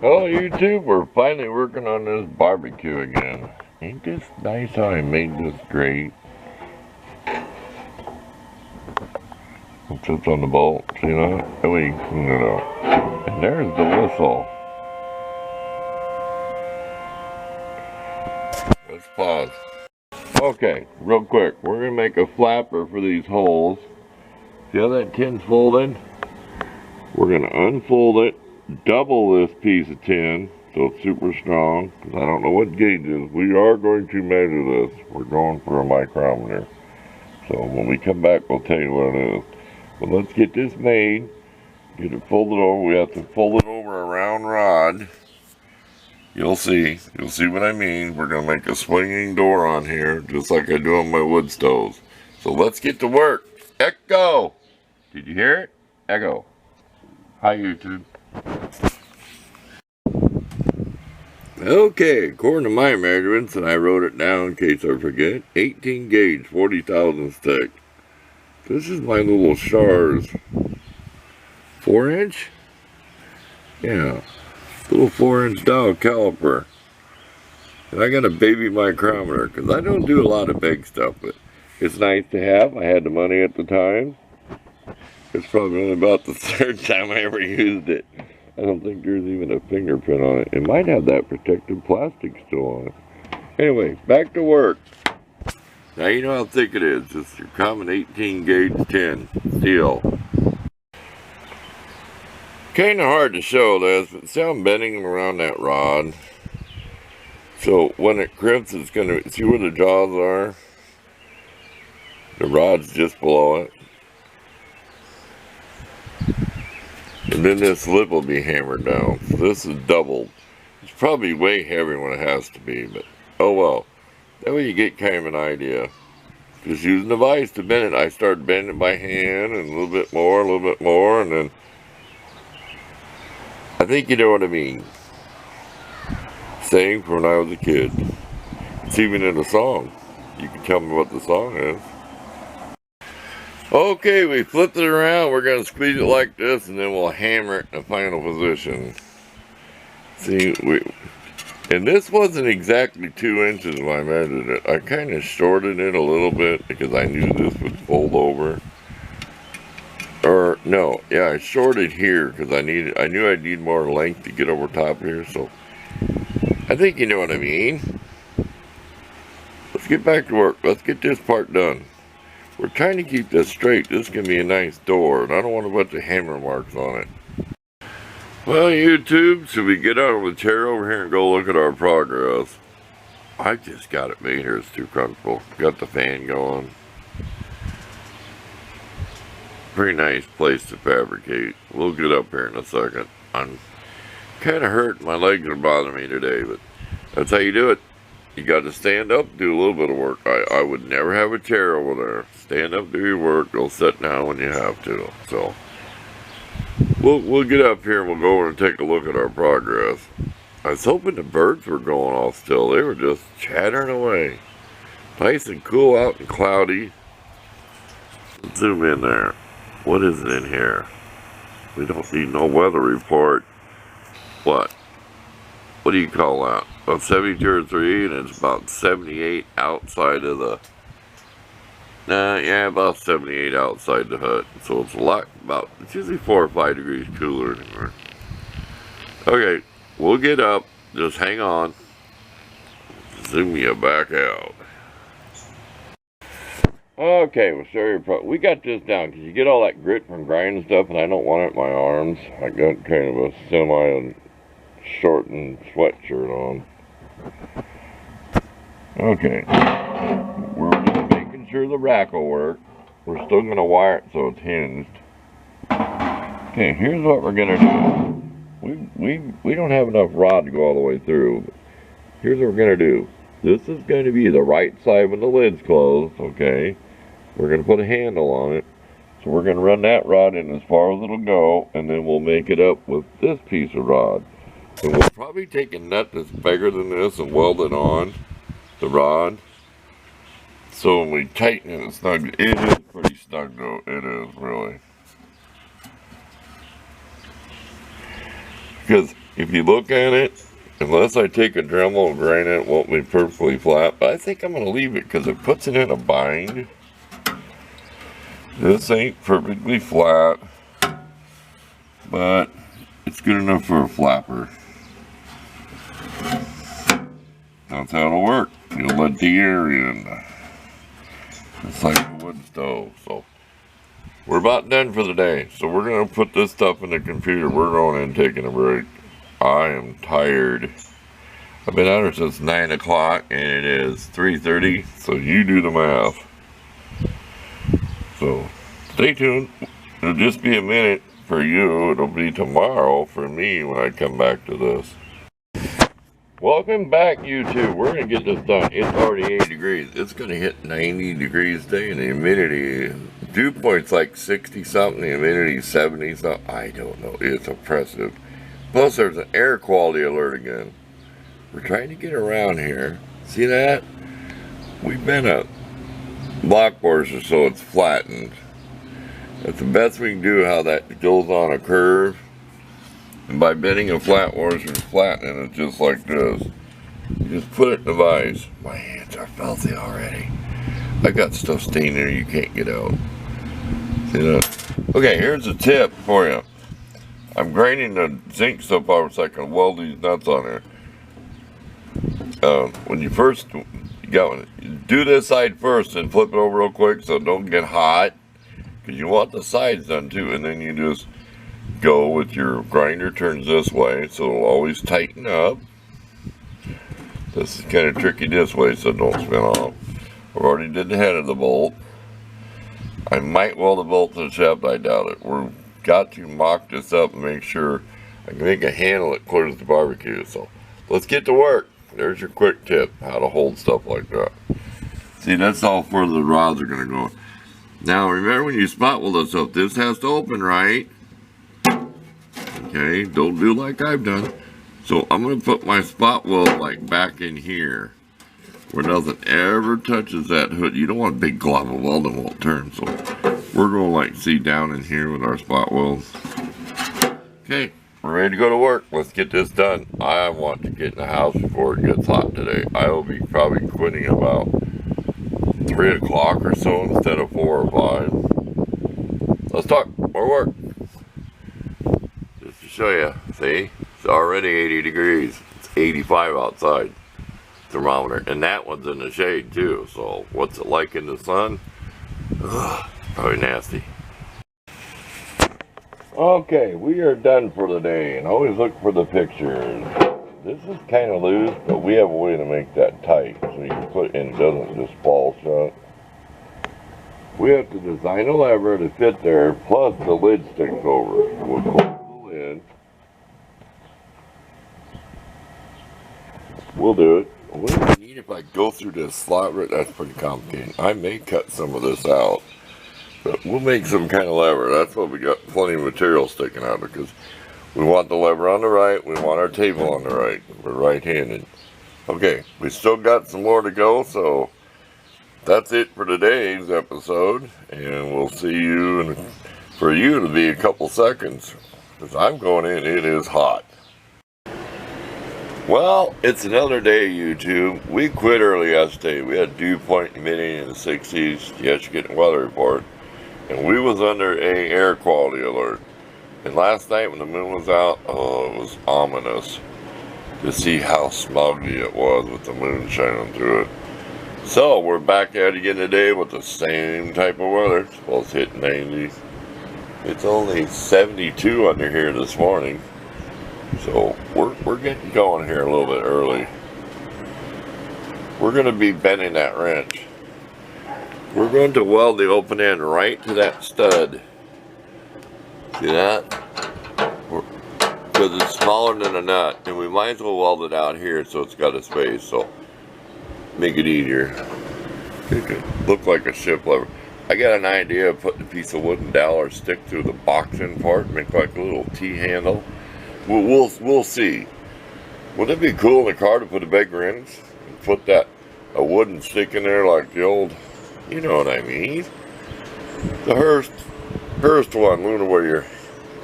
Oh, YouTube, we're finally working on this barbecue again. Ain't this nice how I made this grate? It sits on the bolt, see that? That way you can clean it up. And there's the whistle. Let's pause. Okay, real quick, we're gonna make a flapper for these holes. See how that tin's folded? We're gonna unfold it, double this piece of tin so it's super strong, because I don't know what gauge is. We are going to measure this. We're going for a micrometer. So when we come back, we'll tell you what it is. But let's get this made, get it folded over. We have to fold it over a round rod. You'll see what I mean. We're gonna make a swinging door on here, just like I do on my wood stoves. So let's get to work. Echo! Did you hear it? Echo. Hi, YouTube. Okay, according to my measurements, and I wrote it down in case I forget, 18 gauge, 40,000 stick. This is my little Shars 4-inch? Yeah, little 4-inch dial caliper. And I got a baby micrometer, because I don't do a lot of big stuff, but it's nice to have. I had the money at the time. It's probably only about the third time I ever used it. I don't think there's even a fingerprint on it. It might have that protective plastic still on it. Anyway, back to work. Now you know how thick it is. It's your common 18 gauge tin steel. Kinda hard to show this, but see how I'm bending around that rod. So when it crimps, it's gonna, see where the jaws are? The rod's just below it. And then this lip will be hammered down. So this is doubled. It's probably way heavier when it has to be, but oh well. That way you get kind of an idea. Just using the vise to bend it. I started bending it by hand and a little bit more, and then I think you know what I mean. Same from when I was a kid. It's even in a song. You can tell me what the song is. Okay, we flipped it around. We're going to squeeze it like this, and then we'll hammer it in the final position. See, and this wasn't exactly 2 inches when I measured it. I kind of shorted it a little bit because I knew this would fold over. Or, no, yeah, I shorted here because I knew I'd need more length to get over top here, so I think you know what I mean. Let's get back to work. Let's get this part done. We're trying to keep this straight. This can be a nice door, and I don't want a bunch of hammer marks on it. Well, YouTube, should we get out of the chair over here and go look at our progress? I just got it made here. It's too comfortable. Got the fan going. Pretty nice place to fabricate. We'll get up here in a second. I'm kind of hurt. My legs are bothering me today, but that's how you do it. You got to stand up, do a little bit of work. I would never have a chair over there. Stand up, do your work. Go sit down when you have to. So we'll get up here and we'll go over and take a look at our progress. I was hoping the birds were going off still. They were just chattering away. Nice and cool out and cloudy. Let's zoom in there. What is it in here? We don't need no weather report. What do you call that? About 72 or 3, and it's about 78 outside of the, yeah, about 78 outside the hut. So it's a lot, it's usually 4 or 5 degrees cooler in here. Okay, we'll get up. Just hang on. Zoom you back out. Okay, well, sorry, we got this down, because you get all that grit from grinding stuff, and I don't want it in my arms. I got kind of a semi short and sweatshirt on. Okay, we're just making sure the rack will work. We're still going to wire it so it's hinged. Okay, here's what we're going to do. We don't have enough rod to go all the way through. But here's what we're going to do. This is going to be the right side when the lid's closed, okay? We're going to put a handle on it. So we're going to run that rod in as far as it'll go, and then we'll make it up with this piece of rod. And we'll probably take a nut that's bigger than this and weld it on the rod. So when we tighten it, it's snug. It is pretty snug though. It is really. Because if you look at it, unless I take a Dremel and grind it, it won't be perfectly flat. But I think I'm going to leave it because it puts it in a bind. This ain't perfectly flat, but it's good enough for a flapper. That's how it'll work. You'll let the air in. It's like a wood stove. So we're about done for the day. So we're going to put this stuff in the computer. We're going in and taking a break. I am tired. I've been out here since 9 o'clock and it is 3:30. So you do the math. So stay tuned. It'll just be a minute for you. It'll be tomorrow for me when I come back to this. Welcome back, YouTube. We're going to get this done. It's already 80 degrees. It's going to hit 90 degrees today, and the humidity, dew point's like 60 something, the humidity 70 something. I don't know. It's oppressive. Plus, there's an air quality alert again. We're trying to get around here. See that? We've been a block horse or so it's flattened. That's the best we can do, how that goes on a curve. And by bending a flat washer and flattening it just like this, you just put it in the vise. My hands are filthy already. I got stuff staining there you can't get out. See that? Okay, here's a tip for you. I'm grinding the zinc stuff off so I can weld these nuts on there. When you first do this side first and flip it over real quick so it don't get hot, because you want the sides done too, and then you just go with your grinder turns this way so it'll always tighten up. This is kind of tricky this way so it don't spin off. I've already did the head of the bolt. I might weld the bolt to the shaft, I doubt it. We've got to mock this up and make sure I can make a handle that clears the barbecue. So let's get to work. There's your quick tip, how to hold stuff like that. See, that's all where the rods are going to go. Now remember, when you spot weld this up, this has to open right. Okay, don't do like I've done. So I'm going to put my spot weld like back in here where nothing ever touches that hood. You don't want a big glob of weld that won't turn. So we're going to like see down in here with our spot welds. Okay, we're ready to go to work. Let's get this done. I want to get in the house before it gets hot today. I will be probably quitting about 3 o'clock or so instead of 4 or 5. Let's talk more work. Just to show you, see, it's already 80 degrees. It's 85 outside, thermometer, and that one's in the shade too. So what's it like in the sun? Ugh, probably nasty. Okay, we are done for the day, and always look for the pictures. This is kind of loose, but we have a way to make that tight so you can put it in, it doesn't just fall shut. We have to design a lever to fit there, plus the lid sticks over. We'll close the lid. We'll do it. What do we need if I go through this slot? That's pretty complicated. I may cut some of this out, but we'll make some kind of lever. That's what we got, plenty of material sticking out, because we want the lever on the right, we want our table on the right. We're right-handed. Okay, we still got some more to go, so that's it for today's episode, and we'll see you, and for you to be a couple seconds, because I'm going in, it is hot. Well, it's another day, YouTube. We quit early yesterday. We had dew point humidity in the 60s. Yes, you're getting a weather report. And we was under a air quality alert. And last night when the moon was out, oh, it was ominous to see how smoggy it was with the moon shining through it. So we're back at it again today with the same type of weather. It's supposed to hit 90. It's only 72 under here this morning. So we're getting going here a little bit early. We're going to be bending that wrench. We're going to weld the open end right to that stud. See that? Because it's smaller than a nut, and we might as well weld it out here so it's got a space. So make it easier. It could look like a ship lever. I got an idea of putting a piece of wooden dowel or stick through the boxing part, make like a little T-handle. We'll see. Wouldn't it be cool in the car to put a big wrench and put a wooden stick in there like the old, you know what I mean? The Hearst one, Luna, where your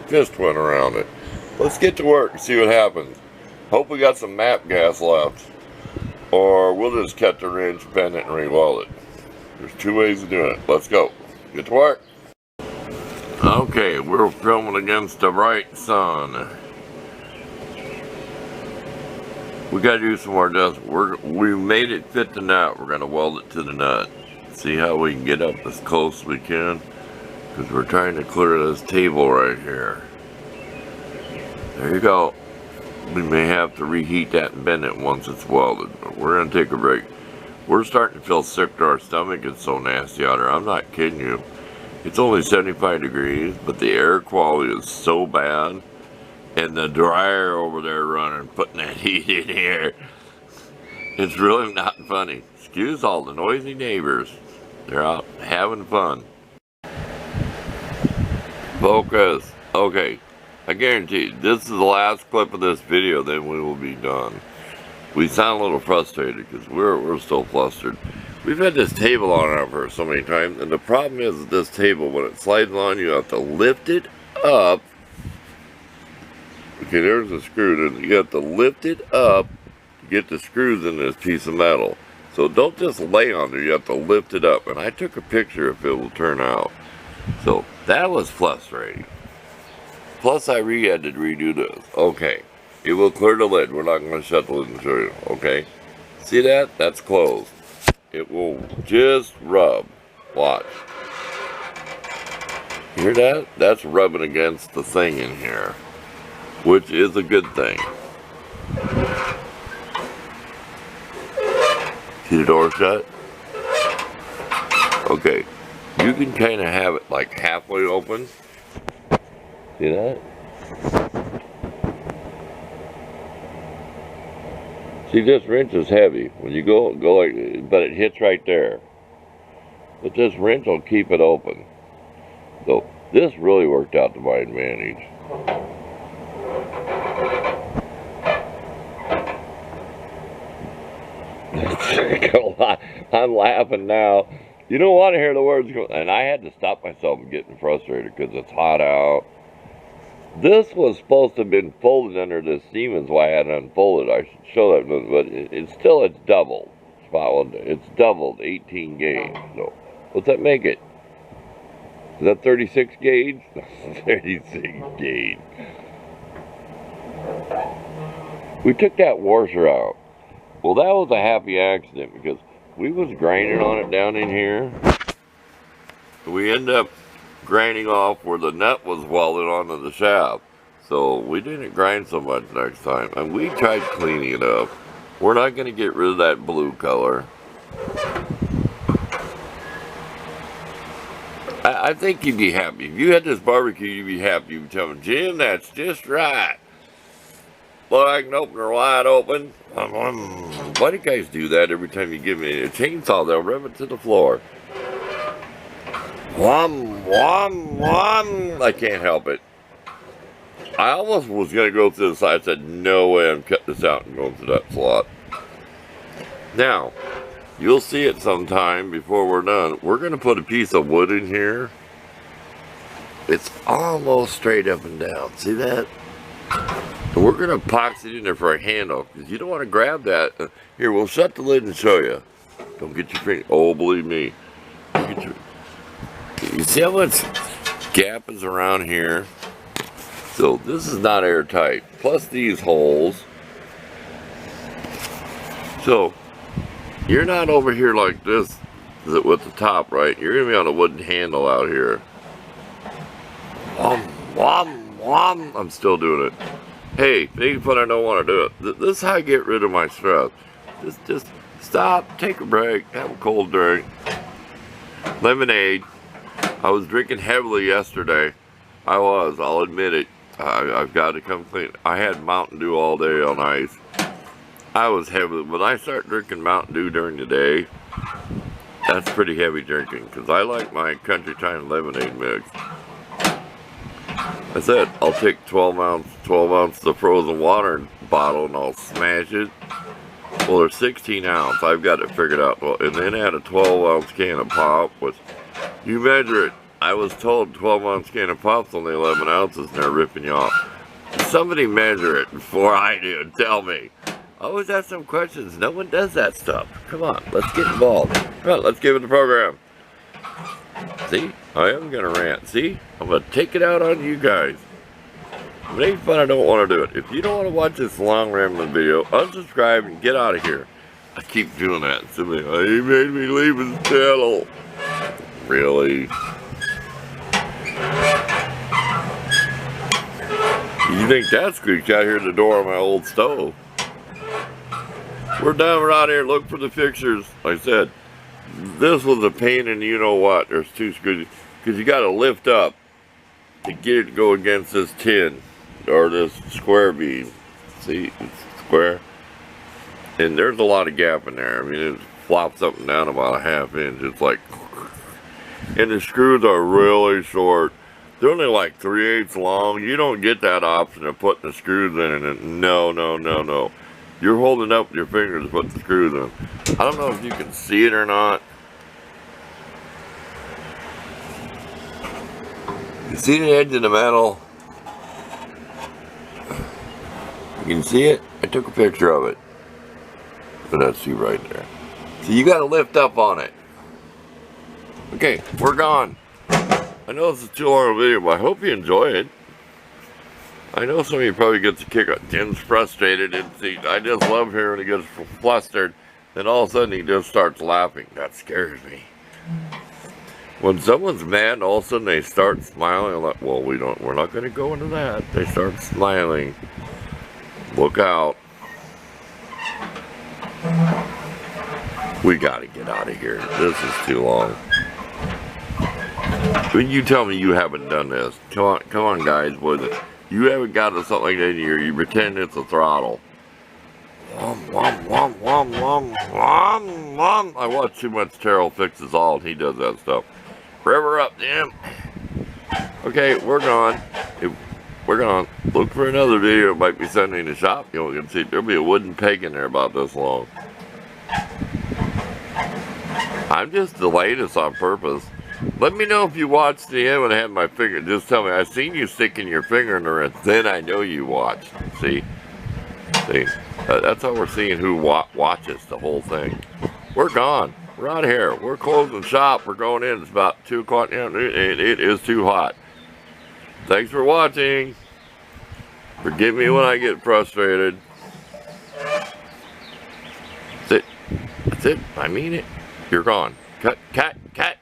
fist went around it. let's get to work and see what happens. Hope we got some map gas left, or we'll just cut the wrench, bend it, and re-weld it. There's two ways of doing it. Let's go. Get to work. Okay, we're filming against the bright sun. We gotta do some more dust. We made it fit the nut. We're gonna weld it to the nut. See how we can get up as close as we can, because we're trying to clear this table right here. There you go. We may have to reheat that and bend it once it's welded, but we're gonna take a break. We're starting to feel sick to our stomach. It's so nasty out here. I'm not kidding you. It's only 75 degrees, but the air quality is so bad. And the dryer over there running, putting that heat in here. It's really not funny. Excuse all the noisy neighbors. They're out having fun. Focus. Okay, I guarantee you, this is the last clip of this video, then we will be done. We sound a little frustrated because we're still flustered. We've had this table on our for so many times, and the problem is that this table, when it slides on, you have to lift it up. Okay, there's a screw. You have to lift it up to get the screws in this piece of metal. So don't just lay on there, you have to lift it up. And I took a picture if it will turn out. So that was frustrating. Plus I had to redo this. Okay, it will clear the lid. We're not going to shut the lid and show you. Okay, see that? That's closed. It will just rub. Watch. Hear that? That's rubbing against the thing in here, which is a good thing. See the door shut? Okay, you can kind of have it like halfway open. See that? See, this wrench is heavy. When you go like, but it hits right there. But this wrench will keep it open. So this really worked out to my advantage. I'm laughing now. You don't want to hear the words go, and I had to stop myself from getting frustrated because it's hot out. This was supposed to have been folded under this Siemens. Why I had it unfolded. I should show that, but it's doubled. It's doubled 18 gauge. So what's that make it? Is that 36 gauge? 36 gauge. We took that washer out. Well, that was a happy accident because we was grinding on it down in here. We ended up grinding off where the nut was welded onto the shaft. So we didn't grind so much next time. And we tried cleaning it up. We're not going to get rid of that blue color. I think you'd be happy. If you had this barbecue, you'd be happy. You'd tell me, Jim, that's just right. Well, I can open her wide open. Why do you guys do that every time you give me a chainsaw? They'll rub it to the floor. Wham, wham, wham. I can't help it. I almost was going to go through the side. I said, no way, I'm cutting this out and going through that slot. Now, you'll see it sometime before we're done. We're going to put a piece of wood in here. It's almost straight up and down. See that? And we're going to epoxy it in there for a handle, because you don't want to grab that. Here, we'll shut the lid and show you. Don't get your finger. Oh, believe me. You see how much gap is around here? So this is not airtight. Plus these holes. So you're not over here like this with the top, right? You're going to be on a wooden handle out here. I'm still doing it. Hey, making fun, I don't want to do it. This is how I get rid of my stress. Just stop, take a break, have a cold drink. Lemonade. I was drinking heavily yesterday. I'll admit it. I've got to come clean. I had Mountain Dew all day on ice. I was heavy. When I start drinking Mountain Dew during the day, that's pretty heavy drinking, because I like my Country Time lemonade mix. I said, I'll take 12 ounces of frozen water bottle and I'll smash it. Well, they're 16 ounce. I've got it figured out. Well, and then add a 12 ounce can of pop, which you measure it. I was told 12 ounce can of pop's only 11 ounces and they're ripping you off. Somebody measure it before I do and tell me. I always ask some questions. No one does that stuff. Come on, let's get involved. Come on, let's give it the program. See, I am gonna rant. See, I'm gonna take it out on you guys. If it ain't fun, I don't want to do it. If you don't want to watch this long rambling video, unsubscribe and get out of here. I keep doing that. Somebody, oh, he made me leave his channel. Really? You think that squeaked out here at the door of my old stove? We're down around here. Look for the fixtures. Like I said, this was a pain in you know what. There's two screws. Because you got to lift up to get it to go against this tin. Or this square beam. See? It's square. And there's a lot of gap in there. I mean, it flops up and down about a ½ inch. It's like... And the screws are really short. They're only like 3/8 long. You don't get that option of putting the screws in it. No, no, no, no. You're holding up with your fingers to put the screws in. I don't know if you can see it or not. You see the edge of the metal? You can see it? I took a picture of it. But that's you right there. So you got to lift up on it. Okay, we're gone. I know this is too long a video, but I hope you enjoy it. I know some of you probably get the kick out. Tim's frustrated, and see, I just love hearing he gets flustered. Then all of a sudden he just starts laughing. That scares me. When someone's mad, and all of a sudden they start smiling. I'm like, well, we're not going to go into that. They start smiling. Look out. We got to get out of here. This is too long. When you tell me you haven't done this, come on, guys, with it. You haven't got something like that in here. You pretend it's a throttle. Wom, wom, wom, wom, wom, wom, wom. I watch too much Terrell Fixes All, and he does that stuff. Forever up, Jim. Okay, we're gone. We're gone. Look for another video. It might be Sunday in the shop. You can see there'll be a wooden peg in there about this long. I'm just delayed this on purpose. Let me know if you watched the end when I had my finger. Just tell me. I seen you sticking your finger in the wrist. Then I know you watched. See? See? That's how we're seeing who watches the whole thing. We're gone. We're out of here. We're closing shop. We're going in. It's about 2 o'clock now. It is too hot. Thanks for watching. Forgive me when I get frustrated. That's it. That's it. I mean it. You're gone. Cut, cut, cut.